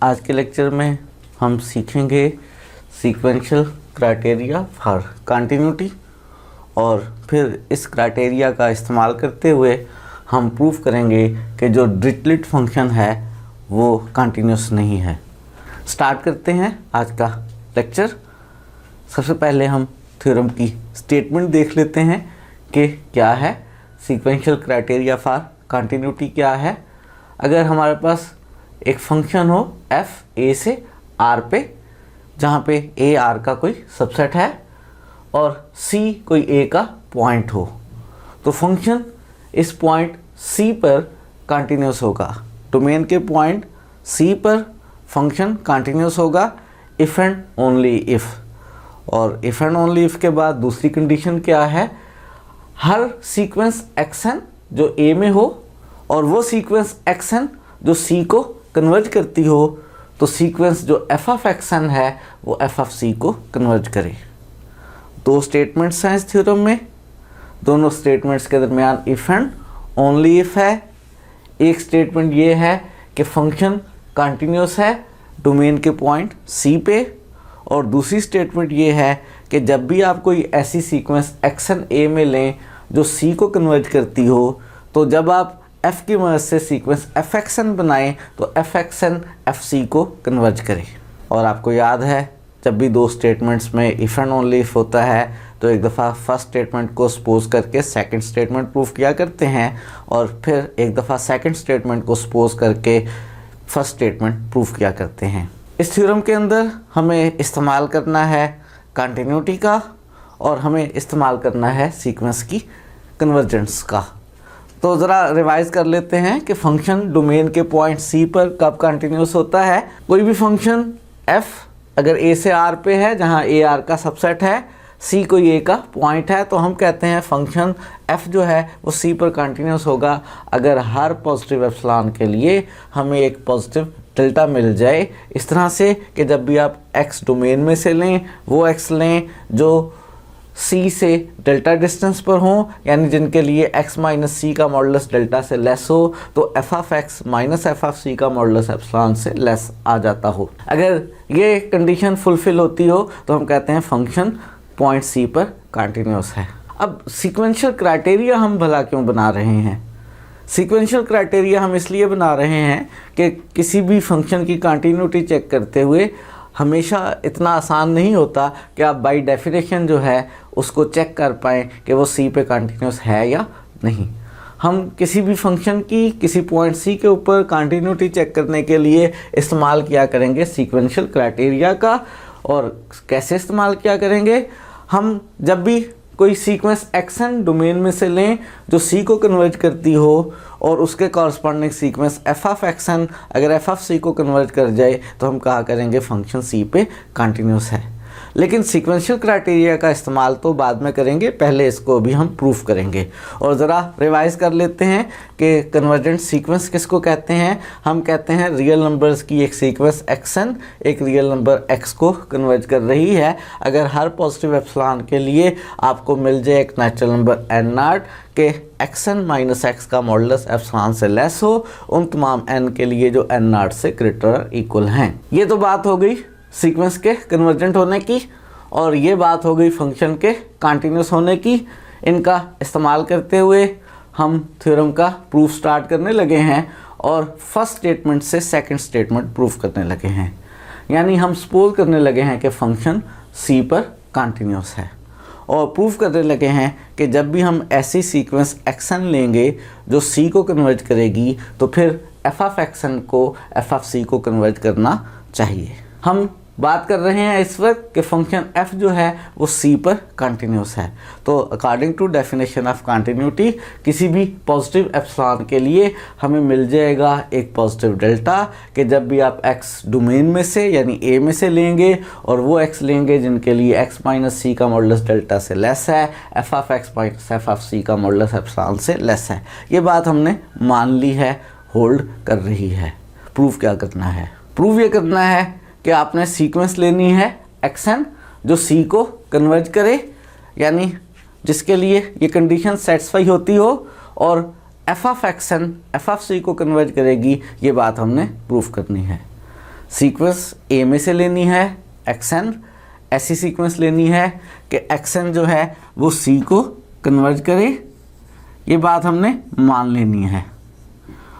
आज के लेक्चर में हम सीखेंगे सीक्वेंशियल क्राइटेरिया फॉर कंटिन्यूटी और फिर इस क्राइटेरिया का इस्तेमाल करते हुए हम प्रूव करेंगे कि जो डिरिचलेट फंक्शन है वो कंटिन्यूस नहीं है। स्टार्ट करते हैं आज का लेक्चर। सबसे पहले हम थ्योरम की स्टेटमेंट देख लेते हैं कि क्या है सीक्वेंशियल क्राइटेरिया फॉर कंटिन्यूटी क्या है। अगर हमारे पास एक फंक्शन हो f a से r पे, जहाँ पे a r का कोई सबसेट है और c कोई a का पॉइंट हो, तो फंक्शन इस पॉइंट c पर कंटिन्यूस होगा। डोमेन के पॉइंट c पर फंक्शन कंटिन्यूस होगा इफ़ एंड ओनली इफ़। और इफ़ एंड ओनली इफ़ के बाद दूसरी कंडीशन क्या है, हर सीक्वेंस xn जो a में हो और वो सीक्वेंस xn जो c को कन्वर्ज करती हो, तो सीक्वेंस जो f ऑफ xn है वो f ऑफ c को कन्वर्ज करे। दो स्टेटमेंट्स हैं इस थ्योरम में, दोनों स्टेटमेंट्स के दरमियान इफ़ एंड ओनली इफ़ है। एक स्टेटमेंट ये है कि फंक्शन कंटिन्यूस है डोमेन के पॉइंट c पे, और दूसरी स्टेटमेंट ये है कि जब भी आप कोई ऐसी सीक्वेंस xn a में लें जो c को कन्वर्ज करती हो, तो जब आप f की मदद से सीक्वेंस fxn बनाएं तो fxn fc को कन्वर्ज करें। और आपको याद है जब भी दो स्टेटमेंट्स में इफ़ एंड ओनली इफ़ होता है तो एक दफ़ा फर्स्ट स्टेटमेंट को सपोज करके सेकंड स्टेटमेंट प्रूफ किया करते हैं और फिर एक दफ़ा सेकंड स्टेटमेंट को सपोज करके फर्स्ट स्टेटमेंट प्रूफ किया करते हैं। इस थ्योरम के अंदर हमें इस्तेमाल करना है कंटिन्यूटी का और हमें इस्तेमाल करना है सीक्वेंस की कन्वर्जेंस का। तो ज़रा रिवाइज कर लेते हैं कि फंक्शन डोमेन के पॉइंट c पर कब कंटिन्यूस होता है। कोई भी फंक्शन f अगर a से r पे है, जहाँ a r का सबसेट है, c कोई a का पॉइंट है, तो हम कहते हैं फंक्शन f जो है वो c पर कंटिन्यूस होगा अगर हर पॉजिटिव एप्सिलॉन के लिए हमें एक पॉजिटिव डेल्टा मिल जाए। इस तरह से कि जब भी आप x डोमेन में से लें वो x लें जो c से डेल्टा डिस्टेंस पर हों, यानी जिनके लिए x माइनस सी का मॉडुलस डेल्टा से लेस हो, तो f of x minus F of C का मॉडुलस एप्सिलॉन से लेस आ जाता हो। अगर ये कंडीशन फुलफिल होती हो तो हम कहते हैं फंक्शन पॉइंट c पर कंटिन्यूस है। अब सीक्वेंशियल क्राइटेरिया हम भला क्यों बना रहे हैं? सीक्वेंशियल क्राइटेरिया हम इसलिए बना रहे हैं कि किसी भी फंक्शन की कंटिन्यूटी चेक करते हुए हमेशा इतना आसान नहीं होता कि आप बाय डेफिनेशन जो है उसको चेक कर पाएँ कि वो c पे कंटिन्यूस है या नहीं। हम किसी भी फंक्शन की किसी पॉइंट c के ऊपर कंटिन्यूटी चेक करने के लिए इस्तेमाल किया करेंगे सीक्वेंशियल क्राइटेरिया का। और कैसे इस्तेमाल किया करेंगे? हम जब भी कोई सीक्वेंस xn डोमेन में से लें जो c को कन्वर्ज करती हो और उसके corresponding sequence f of xn अगर f ऑफ c को कन्वर्ज कर जाए, तो हम कहा करेंगे फंक्शन c पे कंटिन्यूस है। लेकिन सीक्वेंशियल क्राइटेरिया का इस्तेमाल तो बाद में करेंगे, पहले इसको भी हम प्रूफ करेंगे। और ज़रा रिवाइज कर लेते हैं कि कन्वर्जेंट सीक्वेंस किसको कहते हैं। हम कहते हैं रियल नंबर्स की एक सीक्वेंस xn एक रियल नंबर x को कन्वर्ज कर रही है अगर हर पॉजिटिव एप्सिलॉन के लिए आपको मिल जाए एक नेचुरल नंबर n0 के xn माइनस x का मॉडुलस एप्सिलॉन से लेस हो उन तमाम n के लिए जो n0 से ग्रेटर इक्वल हैं। ये तो बात हो गई सीक्वेंस के कन्वर्जेंट होने की, और ये बात हो गई फंक्शन के कंटिन्यूस होने की। इनका इस्तेमाल करते हुए हम थ्योरम का प्रूफ स्टार्ट करने लगे हैं और फर्स्ट स्टेटमेंट से सेकंड स्टेटमेंट प्रूफ करने लगे हैं। यानी हम सपोज करने लगे हैं कि फंक्शन c पर कंटिन्यूस है और प्रूफ करने लगे हैं कि जब भी हम ऐसी सीक्वेंस xn लेंगे जो c को कन्वर्ज करेगी, तो फिर f ऑफ xn को f ऑफ c को कन्वर्ज करना चाहिए। हम बात कर रहे हैं इस वक्त कि फंक्शन f जो है वो c पर कंटिन्यूस है। तो according to definition of continuity किसी भी पॉजिटिव एप्सिलॉन के लिए हमें मिल जाएगा एक पॉजिटिव डेल्टा कि जब भी आप x डोमेन में से यानी a में से लेंगे और वो x लेंगे जिनके लिए x माइनस सी का मॉडुलस डेल्टा से लेस है, f of x minus F of C का मॉडुलस एप्सिलॉन से लेस है। ये बात हमने मान ली है, होल्ड कर रही है। प्रूफ क्या करना है? प्रूफ ये करना है कि आपने सीक्वेंस लेनी है xn जो c को कन्वर्ज करे, यानी जिसके लिए ये कंडीशन सेटिस्फाई होती हो, और f of xn f of c को कन्वर्ज करेगी। ये बात हमने प्रूफ करनी है। सीक्वेंस ए में से लेनी है एक्सन, ऐसी सीक्वेंस लेनी है कि एक्सन जो है वो सी को कन्वर्ज करे, ये बात हमने मान लेनी है।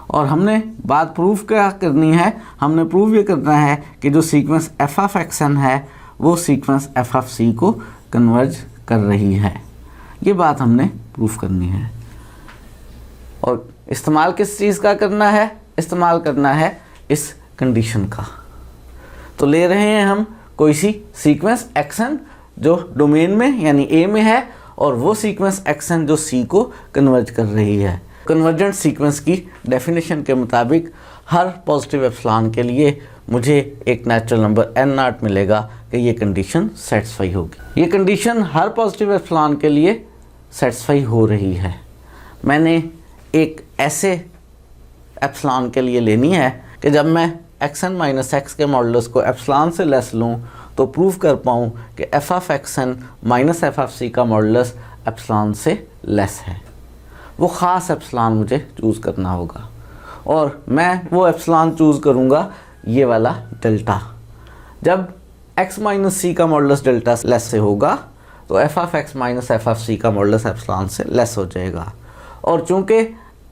और हमने बात प्रूफ क्या करनी है, हमने प्रूफ ये करना है कि जो सीक्वेंस एफ ऑफ एक्सन है वो सीक्वेंस एफ ऑफ सी को कन्वर्ज कर रही है, ये बात हमने प्रूफ करनी है। और इस्तेमाल किस चीज़ का करना है, इस्तेमाल करना है इस कंडीशन का। तो ले रहे हैं हम कोई सी सीक्वेंस एक्सन जो डोमेन में यानी ए में है और वो सीक्वेंस एक्सन जो सी को कन्वर्ज कर रही है। कन्वर्जेंट सीक्वेंस की डेफिनेशन के मुताबिक हर पॉजिटिव एप्सिलॉन के लिए मुझे एक नेचुरल नंबर n नॉट मिलेगा कि ये कंडीशन सेटिस्फाई होगी। ये कंडीशन हर पॉजिटिव एप्सिलॉन के लिए सेटिस्फाई हो रही है। मैंने एक ऐसे एप्सिलॉन के लिए लेनी है कि जब मैं एक्सन माइनस एक्स के मॉडुलस को एप्सिलॉन से लेस लूँ तो प्रूव कर पाऊँ कि F of x n minus F of C का मॉडुलस एप्सिलॉन से लेस है। वो ख़ास एप्सिलॉन मुझे चूज़ करना होगा और मैं वो एप्सिलॉन चूज़ करूँगा ये वाला डेल्टा। जब x माइनस सी का मॉडुलस डेल्टा से लेस से होगा तो F of x minus F of C का मॉडुलस एप्सिलॉन से लेस हो जाएगा। और चूँकि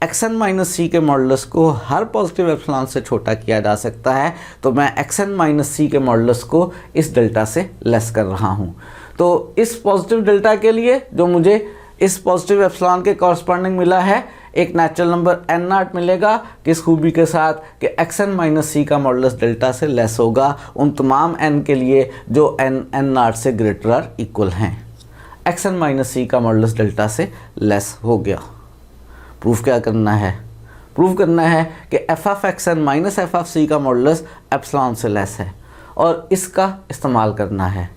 एक्सन माइनस सी के मॉडुलस को हर पॉजिटिव एप्सिलॉन से छोटा किया जा सकता है तो मैं एक्सन माइनस सी के मॉडुलस को इस डेल्टा से लेस कर रहा हूँ। तो इस पॉजिटिव डेल्टा के लिए जो मुझे इस पॉजिटिव एप्सिलॉन के कॉरस्पॉन्डिंग मिला है एक नेचुरल नंबर n नॉट मिलेगा किस खूबी के साथ कि एक्सन माइनस सी का मॉडुलस डेल्टा से लेस होगा उन तमाम n के लिए जो n नॉट से ग्रेटर और इक्वल हैं। एक्सन माइनस सी का मॉडुलस डेल्टा से लेस हो गया। प्रूफ क्या करना है, प्रूफ करना है कि F of x n minus F of C का मॉडुलस एप्सिलॉन से लेस है और इसका इस्तेमाल करना है।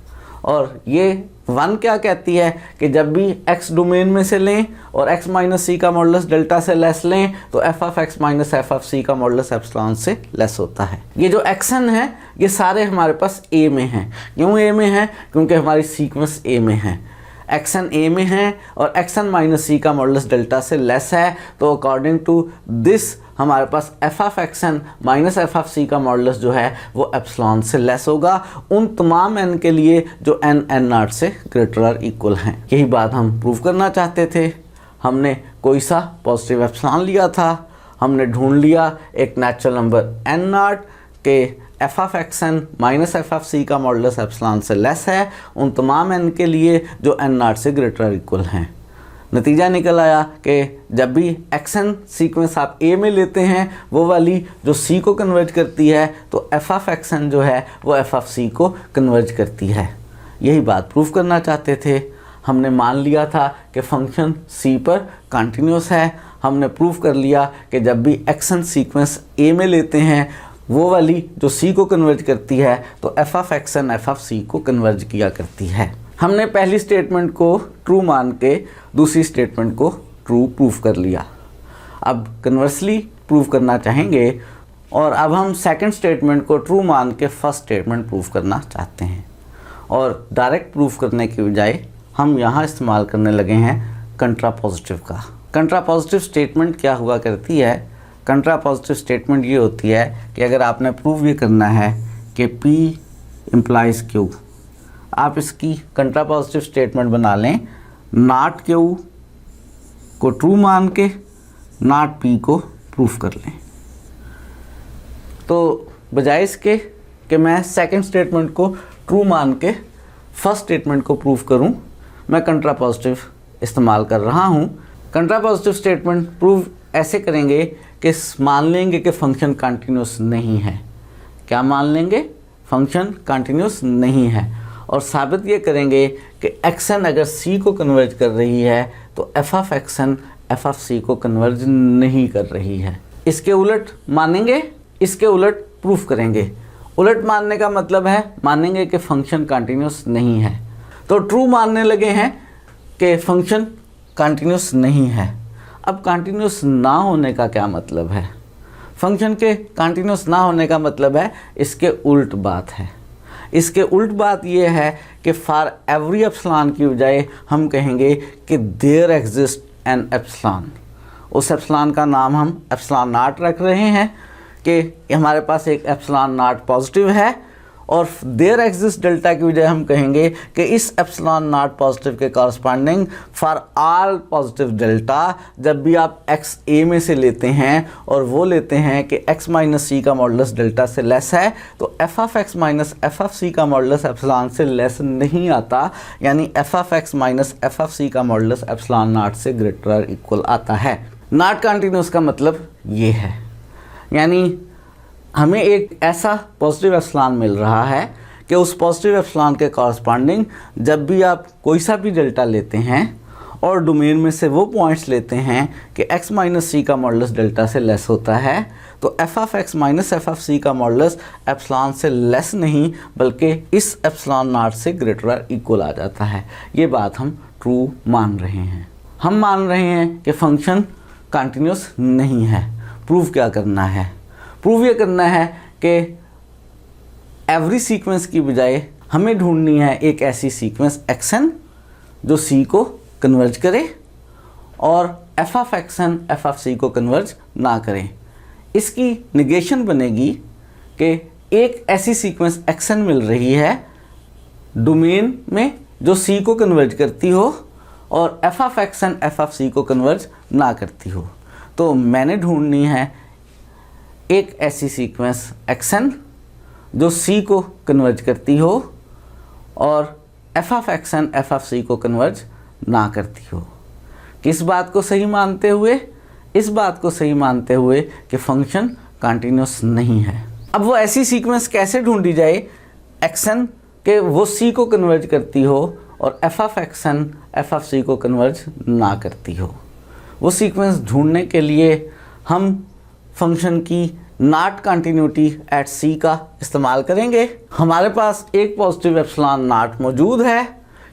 और ये वन क्या कहती है कि जब भी x डोमेन में से लें और x माइनस सी का मॉडुलस डेल्टा से लेस लें तो F of x minus F of C का मॉडुलस एप्सिलॉन से लेस होता है। ये जो एक्सन है ये सारे हमारे पास a में हैं। क्यों a में है, क्योंकि हमारी सीक्वेंस a में है, एक्सन a में है और एक्सन माइनस सी का मॉडुलस डेल्टा से लेस है। तो अकॉर्डिंग टू दिस हमारे पास F of x n minus F of C का मॉडुलस जो है वो एप्सिलॉन से लेस होगा उन तमाम n के लिए जो n नॉट से ग्रेटर और इक्वल हैं। यही बात हम प्रूव करना चाहते थे। हमने कोई सा पॉजिटिव एप्सिलॉन लिया था, हमने ढूंढ लिया एक नेचुरल नंबर n नॉट के F of x n minus F of C का मॉडुलस एप्सिलॉन से लेस है उन तमाम n के लिए जो n नॉट से ग्रेटर और इक्वल हैं। नतीजा निकल आया कि जब भी एक्सन सीक्वेंस आप ए में लेते हैं वो वाली जो सी को कन्वर्ज करती है तो एफ ऑफ एक्सन जो है वो एफ ऑफ सी को कन्वर्ज करती है। यही बात प्रूफ करना चाहते थे। हमने मान लिया था कि फंक्शन सी पर कंटिन्यूस है। हमने प्रूफ कर लिया कि जब भी एक्सन सीक्वेंस ए में लेते हैं वो वाली जो सी को कन्वर्ज करती है तो F of x n F of C को कन्वर्ज किया करती है। हमने पहली स्टेटमेंट को ट्रू मान के दूसरी स्टेटमेंट को ट्रू प्रूफ कर लिया। अब कन्वर्सली प्रूफ करना चाहेंगे और अब हम सेकंड स्टेटमेंट को ट्रू मान के फर्स्ट स्टेटमेंट प्रूफ करना चाहते हैं। और डायरेक्ट प्रूफ करने के बजाय हम यहाँ इस्तेमाल करने लगे हैं कंट्रापॉजिटिव का। कंट्रापॉजिटिव स्टेटमेंट क्या हुआ करती है, कंट्रापॉजिटिव स्टेटमेंट ये होती है कि अगर आपने प्रूफ ये करना है कि P इम्प्लाइज Q, आप इसकी कंट्रापॉजिटिव स्टेटमेंट बना लें नॉट Q को ट्रू मान के नॉट P को प्रूफ कर लें। तो बजाय इसके कि मैं सेकंड स्टेटमेंट को ट्रू मान के फर्स्ट स्टेटमेंट को प्रूफ करूं, मैं कंट्रापॉजिटिव इस्तेमाल कर रहा हूं। कंट्रापॉजिटिव स्टेटमेंट प्रूव ऐसे करेंगे कि मान लेंगे कि फंक्शन कंटिन्यूस नहीं है। क्या मान लेंगे, फंक्शन कंटिन्यूस नहीं है और साबित ये करेंगे कि एक्सन अगर सी को कन्वर्ज कर रही है तो F of x n F of C को कन्वर्ज नहीं कर रही है। इसके उलट मानेंगे, इसके उलट प्रूफ करेंगे। उलट मानने का मतलब है मानेंगे कि फंक्शन कंटिन्यूस नहीं है। तो ट्रू मानने लगे हैं कि फंक्शन कंटिन्यूस नहीं है। अब कंटिन्यूस ना होने का क्या मतलब है, फंक्शन के कंटिन्यूस ना होने का मतलब है इसके उल्ट बात है। इसके उल्ट बात यह है कि फॉर एवरी एप्सिलॉन की बजाय हम कहेंगे कि देयर एग्जिस्ट एन एप्सिलॉन। उस एप्सिलॉन का नाम हम एप्सिलॉन नॉट रख रहे हैं कि हमारे पास एक एप्सिलॉन नॉट पॉजिटिव है और देयर एग्जिस्ट डेल्टा की बजाय हम कहेंगे कि इस एप्सिलॉन नॉट पॉजिटिव के corresponding for all positive delta जब भी आप x a में से लेते हैं और वो लेते हैं कि x माइनस सी का मॉडुलस डेल्टा से लेस है, तो f of x minus f of c का मॉडुलस एप्सिलॉन से लेस नहीं आता, यानी f of x minus f of c का मॉडुलस एप्सिलॉन नॉट से ग्रेटर और इक्वल आता है। नॉट कंटिन्यूस का मतलब ये है, यानी हमें एक ऐसा पॉजिटिव एप्सिलॉन मिल रहा है कि उस पॉजिटिव एप्सिलॉन के कॉरस्पॉन्डिंग जब भी आप कोई सा भी डेल्टा लेते हैं और डोमेन में से वो पॉइंट्स लेते हैं कि x माइनस सी का मॉडुलस डेल्टा से लेस होता है, तो f of x minus f of c का मॉडुलस एप्सिलॉन से लेस नहीं बल्कि इस एप्सिलॉन नॉट से ग्रेटर और इक्वल आ जाता है। ये बात हम ट्रू मान रहे हैं। हम मान रहे हैं कि फंक्शन कंटिन्यूस नहीं है। प्रूव क्या करना है? प्रूव ये करना है कि एवरी सीक्वेंस की बजाय हमें ढूंढनी है एक ऐसी सीक्वेंस xn जो c को कन्वर्ज करे और f of xn f of c को कन्वर्ज ना करें। इसकी निगेशन बनेगी कि एक ऐसी सीक्वेंस xn मिल रही है डोमेन में जो c को कन्वर्ज करती हो और f of xn f of c को कन्वर्ज ना करती हो। तो मैंने ढूंढनी है एक ऐसी सीक्वेंस xn जो c को कन्वर्ज करती हो और f of xn f of c को कन्वर्ज ना करती हो। किस बात को सही मानते हुए? इस बात को सही मानते हुए कि फंक्शन कंटिन्यूस नहीं है। अब वो ऐसी सीक्वेंस कैसे ढूंढी जाए xn के वो c को कन्वर्ज करती हो और f of xn f of c को कन्वर्ज ना करती हो? वो सीक्वेंस ढूंढने के लिए हम फंक्शन की नॉट कंटिन्यूटी एट c का इस्तेमाल करेंगे। हमारे पास एक पॉजिटिव एप्सिलॉन नॉट मौजूद है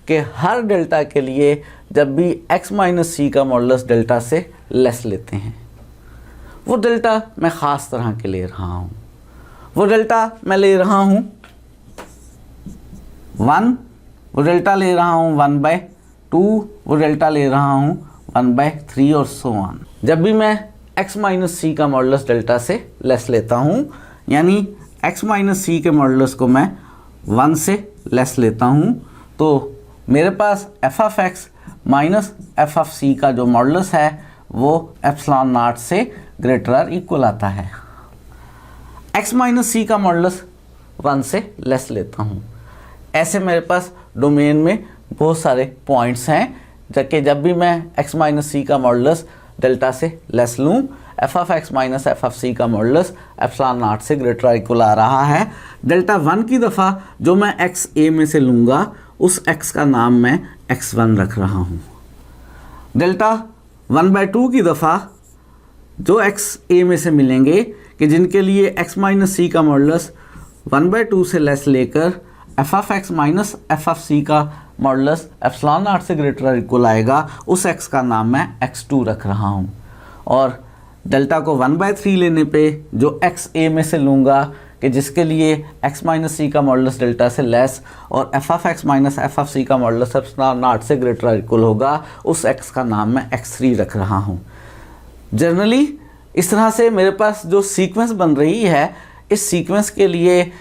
कि हर डेल्टा के लिए जब भी x माइनस सी का मॉडुलस डेल्टा से लेस लेते हैं, वो डेल्टा मैं ख़ास तरह के ले रहा हूँ। वो डेल्टा मैं ले रहा हूँ 1, वो डेल्टा ले रहा हूँ 1/2, वो डेल्टा ले रहा हूँ 1/3 और सो ऑन। जब भी मैं x माइनस सी का मॉडुलस डेल्टा से लेस लेता हूँ, यानी x माइनस सी के मॉडुलस को मैं 1 से लेस लेता हूँ, तो मेरे पास f of x minus f of c का जो मॉडुलस है वो एप्सिलॉन नॉट से ग्रेटर और इक्वल आता है। x माइनस सी का मॉडुलस 1 से लेस लेता हूँ। ऐसे मेरे पास डोमेन में बहुत सारे पॉइंट्स हैं जबकि जब भी मैं x माइनस सी का मॉडुलस डेल्टा से लेस लूँ, f of x minus f of c का मॉडुलस एप्सिलॉन नॉट से ग्रेटर और इक्वल आ रहा है। डेल्टा 1 की दफ़ा जो मैं x a में से लूँगा उस x का नाम मैं x1 रख रहा हूँ। डेल्टा 1/2 की दफ़ा जो x a में से मिलेंगे कि जिनके लिए x माइनस c का मॉडुलस 1/2 से लेस लेकर f of x minus f of c का मॉडुलस एप्सिलॉन नॉट से ग्रेटर और इक्वल आएगा, उस x का नाम मैं x2 रख रहा हूँ। और डेल्टा को 1/3 लेने पे जो x a में से लूँगा कि जिसके लिए x माइनस सी का मॉडुलस डेल्टा से लेस और f of x minus f of c का मॉडुलस एप्सिलॉन नॉट से ग्रेटर और इक्वल होगा, उस x का नाम मैं x3 रख रहा हूँ। जनरली इस तरह से मेरे पास जो सीक्वेंस बन रही है, इस सीक्वेंस के लिए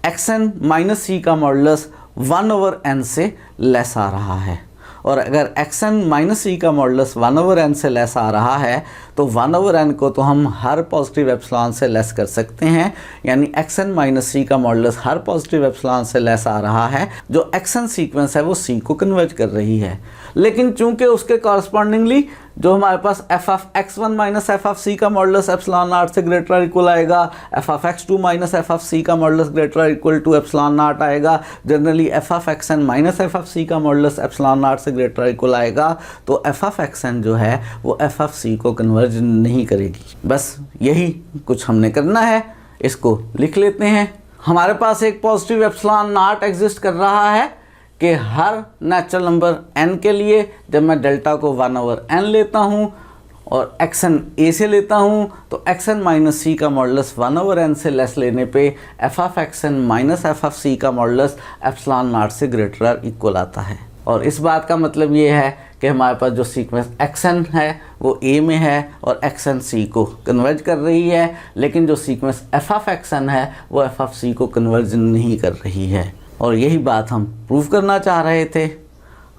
xn माइनस सी का मॉडुलस 1/n से लेस आ रहा है और अगर xn माइनस सी का मॉडुलस 1/n से लेस आ रहा है तो 1/n को तो हम हर पॉजिटिव एप्सिलॉन से लेस कर सकते हैं, यानी xn माइनस सी का मॉडुलस हर पॉजिटिव एप्सिलॉन से लेस आ रहा है। जो xn सीक्वेंस है वो c को कन्वर्ज कर रही है, लेकिन चूंकि उसके कॉरस्पॉन्डिंगली जो हमारे पास f of x1 minus f of c का मॉडुलस एप्सिलॉन नॉट से ग्रेटर और इक्वल आएगा, f of x2 minus f of c का मॉडुलस ग्रेटर और इक्वल टू एप्सिलॉन नॉट आएगा, generally f of xn minus f of c का modulus epsilon naught से greater और इक्वल आएगा, तो f ऑफ xn जो है वो f ऑफ c को कन्वर्ज नहीं करेगी। बस यही कुछ हमने करना है, इसको लिख लेते हैं। हमारे पास एक पॉजिटिव एप्सिलॉन नॉट एग्जिस्ट कर रहा है कि हर नेचुरल नंबर n के लिए जब मैं डेल्टा को 1/n लेता हूँ और xn a से लेता हूँ तो xn माइनस c का मॉडुलस 1/n से लेस लेने पे f of xn minus f of c का मॉडुलस एप्सिलॉन नॉट से ग्रेटर और इक्वल आता है। और इस बात का मतलब ये है कि हमारे पास जो सीक्वेंस एक्सन है वो ए में है और एक्सन सी को कन्वर्ज कर रही है, लेकिन जो सीक्वेंस एफ ऑफ एक्सन है वो एफ ऑफ सी को कन्वर्ज नहीं कर रही है। और यही बात हम प्रूव करना चाह रहे थे।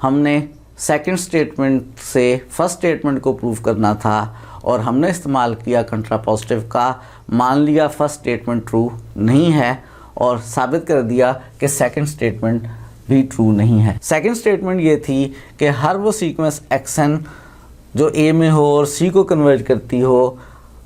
हमने सेकंड स्टेटमेंट से फर्स्ट स्टेटमेंट को प्रूव करना था और हमने इस्तेमाल किया कंट्रापोजिटिव का, मान लिया फर्स्ट स्टेटमेंट ट्रू नहीं है और साबित कर दिया कि सेकंड स्टेटमेंट भी ट्रू नहीं है। सेकंड स्टेटमेंट ये थी कि हर वो सीक्वेंस एक्सन जो ए में हो और सी को कन्वर्ज करती हो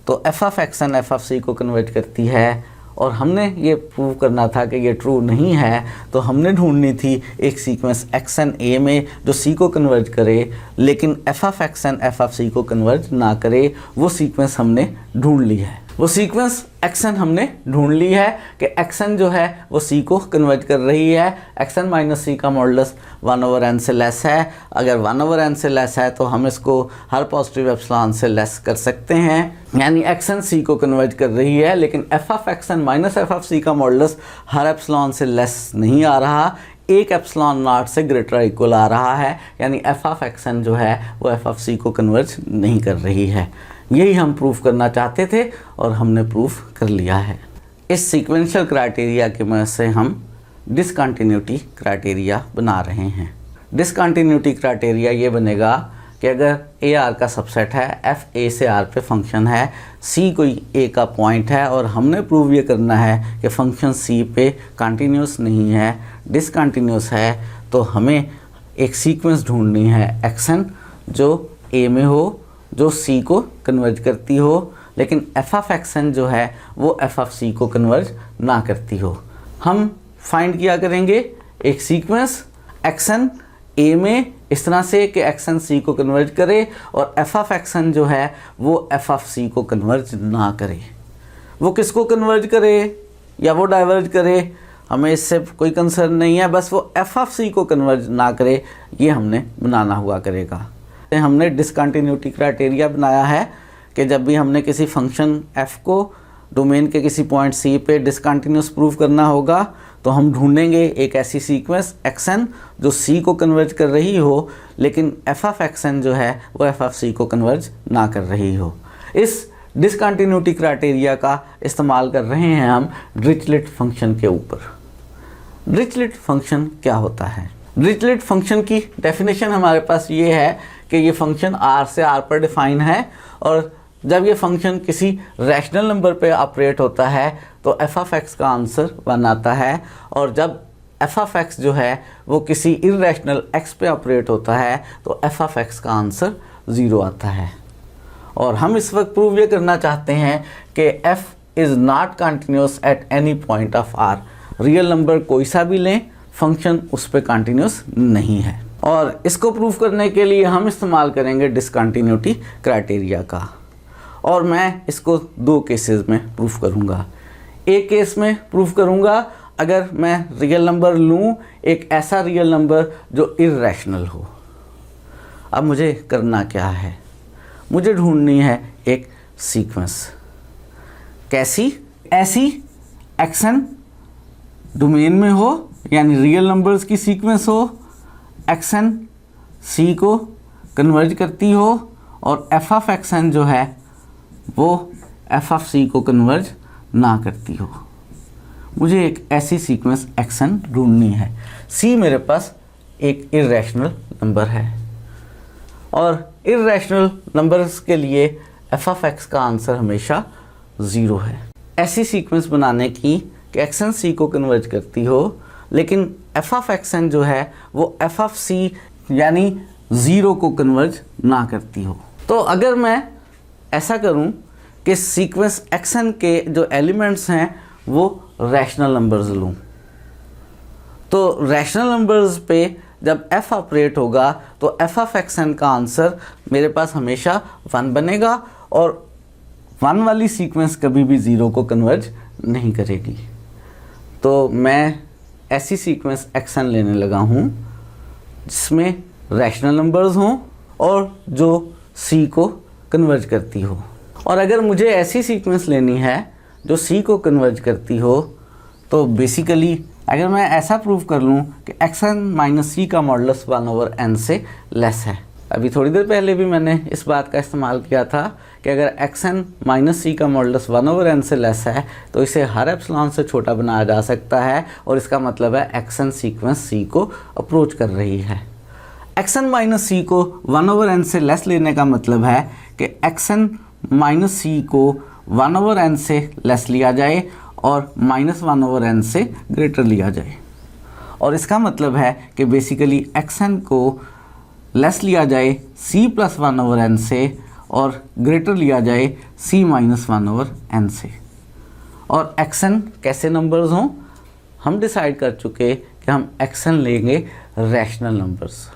तो F of x n F of C को कन्वर्ज करती है, और हमने ये प्रूव करना था कि ये ट्रू नहीं है। तो हमने ढूंढनी थी एक सीक्वेंस एक्सन ए में जो सी को कन्वर्ज करे लेकिन F of x n F of C को कन्वर्ज ना करे। वो सीक्वेंस हमने ढूंढ ली है। वो सीक्वेंस एक्सन हमने ढूंढ ली है कि एक्सन जो है वो सी को कन्वर्ज कर रही है। एक्सन माइनस सी का मॉडुलस 1/n से लेस है। अगर 1/n से लेस है तो हम इसको हर पॉजिटिव एप्सिलॉन से लेस कर सकते हैं, यानी एक्सन सी को कन्वर्ज कर रही है, लेकिन F of x n minus F of C का मॉडुलस हर एप्सिलॉन से लेस नहीं आ रहा, एक एप्सिलॉन नॉट से ग्रेटर इक्वल आ रहा है, यानी एफ ऑफ एक्सन जो है वो एफ ऑफ सी को कन्वर्ज नहीं कर रही है। यही हम प्रूफ करना चाहते थे और हमने प्रूफ कर लिया है। इस सीक्वेंशियल क्राइटेरिया की मदद से हम डिसकंटिन्यूटी क्राइटेरिया बना रहे हैं। डिसकंटिन्यूटी क्राइटेरिया ये बनेगा कि अगर ए आर का सबसेट है, एफ ए से आर पे फंक्शन है, सी कोई ए का पॉइंट है और हमने प्रूव ये करना है कि फंक्शन सी पे कंटिन्यूस नहीं है, डिसकंटिन्यूस है, तो हमें एक सीक्वेंस ढूंढनी है एक्सन जो ए में हो, जो सी को कन्वर्ज करती हो, लेकिन एफ ऑफ एक्सन जो है वो एफ ऑफ सी को कन्वर्ज ना करती हो। हम फाइंड किया करेंगे एक सीक्वेंस एक्सन ए में इस तरह से कि एक्सन सी को कन्वर्ज करे और एफ ऑफ एक्सन जो है वो एफ ऑफ सी को कन्वर्ज ना करे। वो किसको कन्वर्ज करे या वो डाइवर्ज करे हमें इससे कोई कंसर्न नहीं है, बस वो एफ ऑफ सी को कन्वर्ज ना करे ये हमने बनाना हुआ करेगा। हमने डिसकंटिन्यूटी क्राइटेरिया बनाया है कि जब भी हमने किसी फंक्शन f को डोमेन के किसी पॉइंट c पे डिसकंटिन्यूस प्रूव करना होगा तो हम ढूंढेंगे एक ऐसी सीक्वेंस एक्सन जो c को कन्वर्ज कर रही हो, लेकिन f ऑफ एक्सन जो है वो f ऑफ c को कन्वर्ज ना कर रही हो। इस डिसकंटिन्यूटी क्राइटेरिया का इस्तेमाल कर रहे हैं हम डिरिचलेट फंक्शन के ऊपर। डिरिचलेट फंक्शन क्या होता है? डिरिचलेट फंक्शन की डेफिनेशन हमारे पास ये है कि ये फंक्शन r से r पर डिफाइन है और जब ये फंक्शन किसी रैशनल नंबर पे ऑपरेट होता है तो f ऑफ x का आंसर 1 आता है, और जब f ऑफ x जो है वो किसी इररेशनल x पे ऑपरेट होता है तो f ऑफ x का आंसर 0 आता है। और हम इस वक्त प्रूव ये करना चाहते हैं कि f is not continuous at any point of r। Real number कोई सा भी लें, फंक्शन उस पर कंटिन्यूस नहीं है। और इसको प्रूफ करने के लिए हम इस्तेमाल करेंगे डिसकंटिन्यूटी क्राइटेरिया का, और मैं इसको दो केसेस में प्रूफ करूँगा। एक केस में प्रूफ करूँगा अगर मैं रियल नंबर लूँ, एक ऐसा रियल नंबर जो इररेशनल हो। अब मुझे करना क्या है? मुझे ढूंढनी है एक सीक्वेंस। कैसी? ऐसी एक्सन डोमेन में हो, यानी रियल नंबर्स की सीक्वेंस हो, एक्सन सी को कन्वर्ज करती हो और एफ ऑफ एक्सन जो है वो एफ ऑफ सी को कन्वर्ज ना करती हो। मुझे एक ऐसी सीक्वेंस एक्सन ढूंढनी है। सी मेरे पास एक इररेशनल नंबर है और इररेशनल नंबर्स के लिए एफ ऑफ एक्स का आंसर हमेशा 0 है। ऐसी सीक्वेंस बनाने की कि एक्सन सी को कन्वर्ज करती हो, लेकिन एफ ऑफ एक्सन जो है वो एफ ऑफ सी यानी 0 को कन्वर्ज ना करती हो। तो अगर मैं ऐसा करूं कि सीक्वेंस एक्सन के जो एलिमेंट्स हैं वो रैशनल नंबर्स लूं, तो रैशनल नंबर्स पे जब f ऑपरेट होगा तो एफ ऑफ एक्सन का आंसर मेरे पास हमेशा 1 बनेगा और 1 वाली सीक्वेंस कभी भी 0 को कन्वर्ज नहीं करेगी। तो मैं ऐसी सीक्वेंस एक्सन लेने लगा हूँ जिसमें रैशनल नंबर्स हों और जो c को कन्वर्ज करती हो। और अगर मुझे ऐसी सीक्वेंस लेनी है जो c को कन्वर्ज करती हो तो बेसिकली अगर मैं ऐसा प्रूव कर लूँ कि एक्सन माइनस सी का मॉडुलस 1/n से लेस है, अभी थोड़ी देर पहले भी मैंने इस बात का इस्तेमाल किया था कि अगर xn माइनस सी का मॉडुलस 1/n से लेस है तो इसे हर एप्सिलॉन से छोटा बनाया जा सकता है, और इसका मतलब है xn सीक्वेंस c को अप्रोच कर रही है। xn माइनस सी को 1/n से लेस लेने का मतलब है कि xn माइनस सी को 1/n से लेस लिया जाए और -1/n से ग्रेटर लिया जाए, और इसका मतलब है कि बेसिकली xn को लेस लिया जाए c प्लस 1/n से और ग्रेटर लिया जाए c माइनस 1/n से। और xn कैसे नंबर्स हों, हम डिसाइड कर चुके कि हम xn लेंगे रैशनल नंबर्स।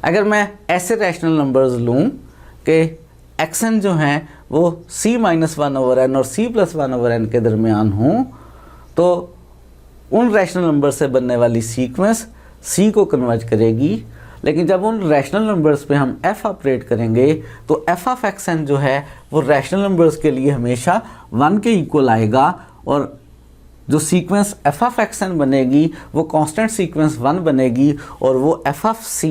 अगर मैं ऐसे रैशनल नंबर्स लूँ कि xn जो हैं वो c माइनस 1/n और c प्लस 1/n के दरमियान हों, तो उन रैशनल नंबर से बनने वाली सीक्वेंस c को कन्वर्ज करेगी। लेकिन जब उन रैशनल नंबर्स पे हम f ऑपरेट करेंगे तो f ऑफ xn जो है वो रैशनल नंबर्स के लिए हमेशा 1 के इक्वल आएगा, और जो सीक्वेंस f ऑफ xn बनेगी वो कांस्टेंट सीक्वेंस 1 बनेगी, और वो f ऑफ c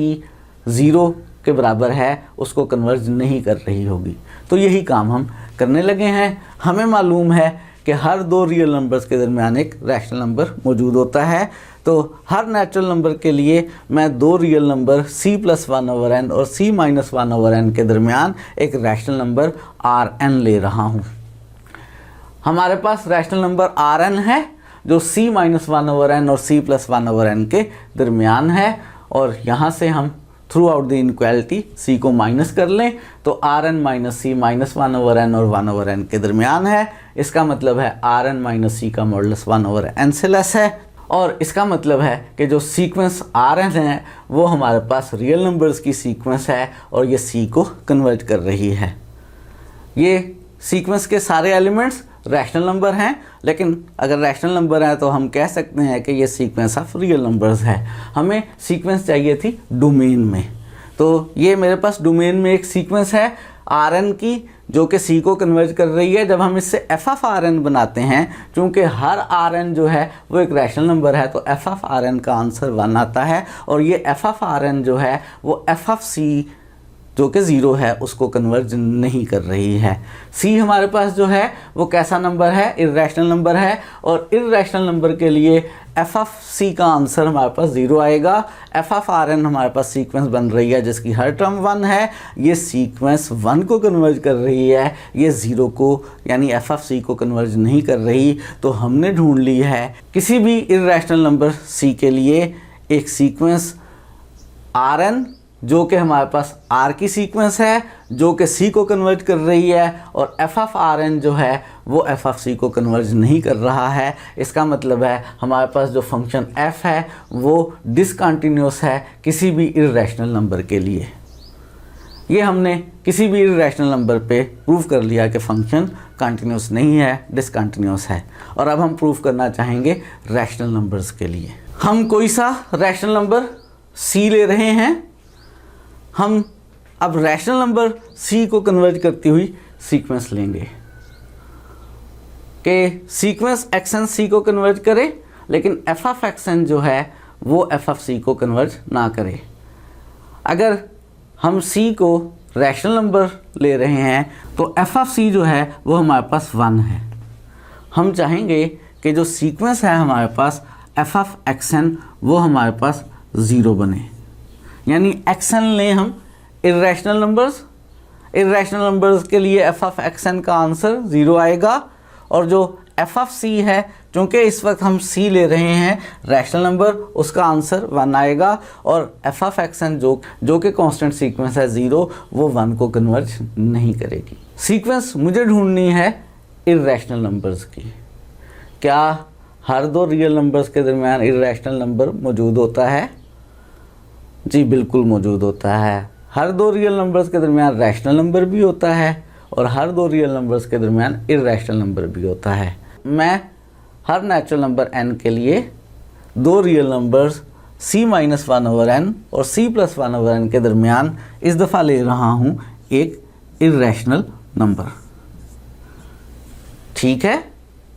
0 के बराबर है, उसको कन्वर्ज नहीं कर रही होगी। तो यही काम हम करने लगे हैं। हमें मालूम है कि हर दो रियल नंबर्स के दरमियान एक रैशनल नंबर मौजूद होता है, तो हर नेचुरल नंबर के लिए मैं दो real number c plus 1/n और c माइनस 1/n के दरमियान एक रैशनल नंबर Rn ले रहा हूँ। हमारे पास रैशनल नंबर Rn है जो c माइनस 1/n और c प्लस 1/n के दरमियान है, और यहाँ से हम through out the inequality c को माइनस कर लें तो Rn minus c minus 1/n और 1/n के दरमियान है। इसका मतलब है Rn माइनस c का मॉडुलस 1/n से लेस है, और इसका मतलब है कि जो सीक्वेंस Rn है वो हमारे पास रियल नंबर्स की सीक्वेंस है और ये c को कन्वर्ट कर रही है। ये सीक्वेंस के सारे एलिमेंट्स रैशनल नंबर हैं, लेकिन अगर रैशनल नंबर है तो हम कह सकते हैं कि ये सीक्वेंस ऑफ रियल नंबर्स है। हमें सीक्वेंस चाहिए थी डोमेन में, तो ये मेरे पास डोमेन में एक सीक्वेंस है Rn की जो कि c को कन्वर्ज कर रही है। जब हम इससे f ऑफ Rn बनाते हैं, चूँकि हर Rn जो है वो एक रैशनल नंबर है, तो f ऑफ Rn का आंसर 1 आता है, और ये f ऑफ Rn जो है वो f ऑफ c जो कि 0 है उसको कन्वर्ज नहीं कर रही है। c हमारे पास जो है वो कैसा नंबर है, इर्रेशनल नंबर है, और इर्रेशनल नंबर के लिए f ऑफ c का आंसर हमारे पास 0 आएगा। f ऑफ Rn हमारे पास सीक्वेंस बन रही है जिसकी हर टर्म 1 है, ये सीक्वेंस 1 को कन्वर्ज कर रही है, ये 0 को यानी f ऑफ c को कन्वर्ज नहीं कर रही। तो हमने ढूंढ ली है किसी भी इर्रेशनल नंबर c के लिए एक सीक्वेंस Rn जो कि हमारे पास R की सीक्वेंस है जो कि C को कन्वर्ज कर रही है, और f ऑफ Rn जो है वो f ऑफ C को कन्वर्ज नहीं कर रहा है। इसका मतलब है हमारे पास जो फंक्शन f है वो डिसकंटिन्यूअस है किसी भी इर्रेशनल नंबर के लिए। ये हमने किसी भी इर्रेशनल नंबर पे प्रूव कर लिया कि फंक्शन कंटिन्यूअस नहीं है, डिसकंटिन्यूअस है। और अब हम प्रूव करना चाहेंगे रैशनल नंबर्स के लिए। हम कोई सा रैशनल नंबर C ले रहे हैं। हम अब रैशनल नंबर c को कन्वर्ज करती हुई सीक्वेंस लेंगे कि सीक्वेंस xn c को कन्वर्ज करे, लेकिन f ऑफ xn जो है वो f ऑफ c को कन्वर्ज ना करे। अगर हम c को रैशनल नंबर ले रहे हैं तो f ऑफ c जो है वो हमारे पास 1 है। हम चाहेंगे कि जो सीक्वेंस है हमारे पास f ऑफ xn वो हमारे पास 0 बने, यानी xn लें हम इर्रेशनल नंबर्स। इर्रेशनल नंबर्स के लिए f ऑफ xn का आंसर 0 आएगा, और जो f ऑफ c है चूँकि इस वक्त हम c ले रहे हैं रैशनल नंबर, उसका आंसर 1 आएगा, और f ऑफ xn जो कि कांस्टेंट सीक्वेंस है 0 वो 1 को कन्वर्ज नहीं करेगी। सीक्वेंस मुझे ढूंढनी है इर्रेशनल नंबर्स की। क्या हर दो रियल नंबर्स के दरमियान इर्रेशनल नंबर मौजूद होता है? जी बिल्कुल मौजूद होता है। हर दो रियल नंबर्स के दरमियान रैशनल नंबर भी होता है और हर दो रियल नंबर्स के दरमियान इर्रेशनल नंबर भी होता है। मैं हर नेचुरल नंबर n के लिए दो real numbers c minus 1/n और c प्लस 1/n के दरमियान इस दफ़ा ले रहा हूँ एक इर्रेशनल नंबर। ठीक है,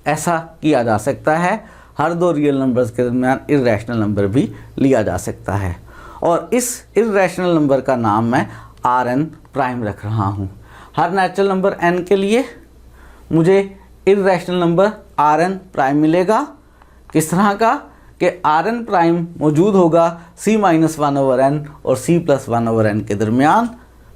ऐसा किया जा सकता है। हर दो रियल नंबर्स के दरमियान इर्रेशनल नंबर भी लिया जा सकता है। और इस इर्रेशनल नंबर का नाम मैं आर एन प्राइम रख रहा हूँ। हर नेचुरल नंबर n के लिए मुझे irrational number R N prime मिलेगा। किस तरह का कि आर एन प्राइम मौजूद होगा c minus one over N और c plus one over N के दरमियान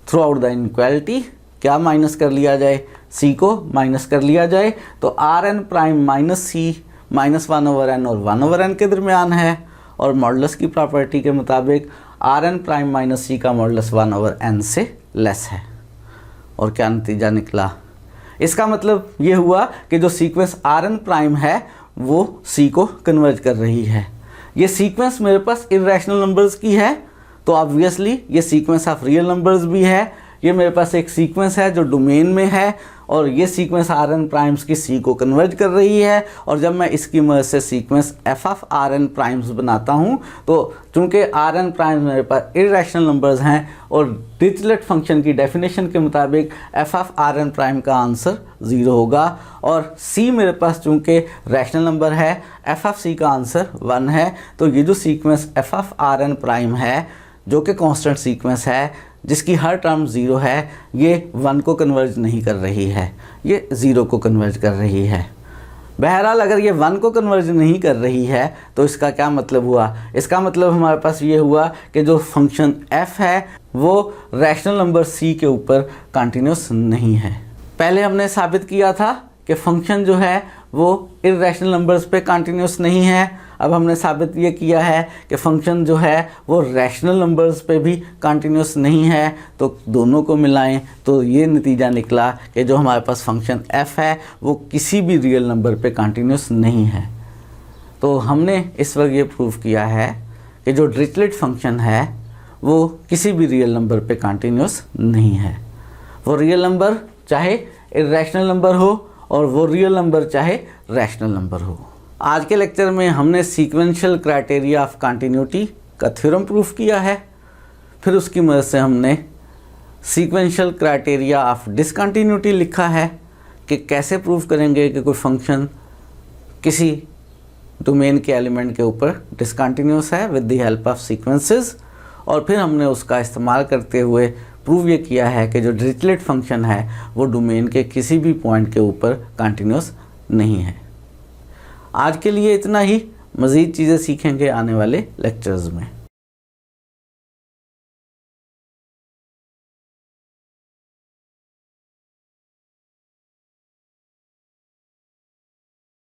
थ्रू आउट द इनइक्वालिटी। क्या माइनस कर लिया जाए, c को माइनस कर लिया जाए, तो R N prime minus c minus one over N और वन ओवर एन के दरमियान है। और मॉडुलस की प्रॉपर्टी के मुताबिक R N prime minus C का मॉडुलस वन ओवर एन से लेस है। और क्या नतीजा निकला, इसका मतलब ये हुआ कि जो सीक्वेंस आर एन प्राइम है वो सी को कन्वर्ज कर रही है। ये सीक्वेंस मेरे पास इर्रेशनल नंबर्स की है, तो ऑब्वियसली ये सीक्वेंस ऑफ रियल नंबर्स भी है। ये मेरे पास एक सीक्वेंस है जो डोमेन में है और ये सीक्वेंस आर एन प्राइम्स की सी को कन्वर्ज कर रही है। और जब मैं इसकी मदद से sequence F of R N primes बनाता हूँ, तो चूँकि आर एन प्राइम्स मेरे पास इर्रेशनल नंबर्स हैं और डिरिचलेट फंक्शन की डेफिनेशन के मुताबिक F of R N prime का आंसर 0 होगा। और सी मेरे पास चूँकि रैशनल नंबर है, एफ ऑफ सी का आंसर 1 है। तो ये जो sequence F of R N prime है जो कि कांस्टेंट सीक्वेंस है, जिसकी हर टर्म 0 है, ये 1 को कन्वर्ज नहीं कर रही है, ये 0 को कन्वर्ज कर रही है। बहरहाल अगर ये 1 को कन्वर्ज नहीं कर रही है तो इसका क्या मतलब हुआ, इसका मतलब हमारे पास ये हुआ कि जो फंक्शन f है वो रैशनल नंबर c के ऊपर कंटिन्यूस नहीं है। पहले हमने साबित किया था कि फंक्शन जो है वो इर्रेशनल नंबर्स पे कंटिन्यूस नहीं है। अब हमने साबित ये किया है कि फंक्शन जो है वो रैशनल नंबर्स पे भी कंटिन्यूस नहीं है। तो दोनों को मिलाएं तो ये नतीजा निकला कि जो हमारे पास फंक्शन f है वो किसी भी रियल नंबर पे कंटिन्यूस नहीं है। तो हमने इस वक्त ये प्रूव किया है कि जो डिरिचलेट फंक्शन है वो किसी भी रियल नंबर पे कंटिन्यूस नहीं है। वो रियल नंबर चाहे इर्रेशनल नंबर हो और वो रियल नंबर चाहे रैशनल नंबर हो। आज के लेक्चर में हमने सीक्वेंशियल क्राइटेरिया ऑफ कंटिन्यूटी का थ्योरम प्रूफ किया है। फिर उसकी मदद से हमने सीक्वेंशियल क्राइटेरिया ऑफ डिसकंटिन्यूटी लिखा है कि कैसे प्रूफ करेंगे कि कोई फंक्शन किसी डोमेन के एलिमेंट के ऊपर डिसकंटिन्यूस है with the help of sequences. और फिर हमने उसका इस्तेमाल करते हुए प्रूव ये किया है कि जो डिरिचलेट फंक्शन है वो डोमेन के किसी भी पॉइंट के ऊपर कंटिन्यूस नहीं है। आज के लिए इतना ही, मज़ीद चीज़ें सीखेंगे आने वाले लेक्चर्स में।